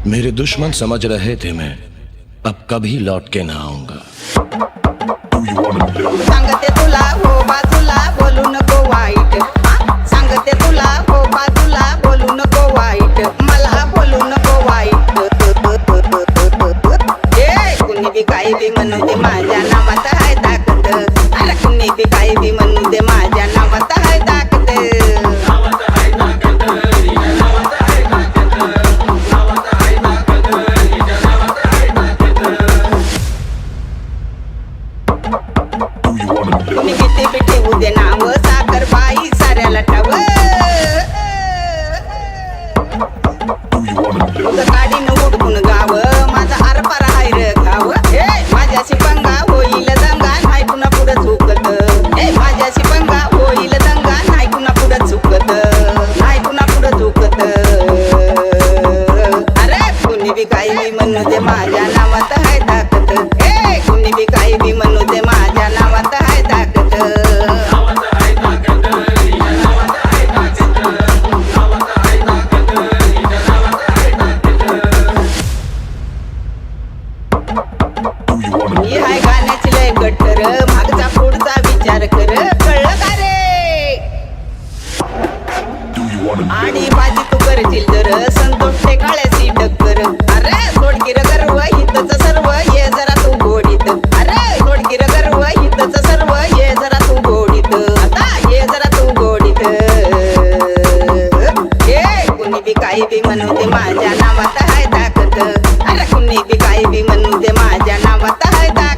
मेरे दुश्मन समझ रहे थे मैं अब कभी लौट के ना आऊंगा। सांगते तुला हो बाजूला बोलू नको वाईट, सांगते तुला हो बाजूला बोलू नको वाईट, मला बोलू नको वाईट। कुणी बी काही बी म्हणू दे माझ्या नावात आहे ताकद, अरे कुणी बी काही बी म्हणू दे माझ्या नावात आहे ताकद। तुम्ही किती बी ठेवू दे नाव साखर बाई साऱ्याला ठाव, गाडीनं उडकून गाव माझा आरपार हाय रे गाव। माझ्याशी पंगा होईल दंगा नाही पुन्हा पुढं झुकत, माझ्याशी पंगा होईल दंगा नाही पुन्हा पुढं झुकत, नाही पुन्हा पुढं झुकत। अरे कुणी बी काही बी म्हणू दे माझ्या नावात आहे ताकद, कुणी बी काही बी म्हणू दे माझ्या नावात आहे ताकद। मी हाय गाण्याची लय गट्टर, मागचा पुढचा विचार कर, कळलं का रे? आणि बाजी तू करशील जर संतोष टेकाळ्याची टक्कर, अरे सोडकीर गर्व हितच सर्व ये जरा तू गोडीत, अरे सोडकीर गर्व हितच सर्व ये जरा तू गोडीत, आता ये जरा तू गोडीत। कुणी बी काही बी म्हणू दे माझ्या नावात आहे ताकद, अरे कुणी बी काही बी म्हणू दे माझ्या नावात आहे ताकद।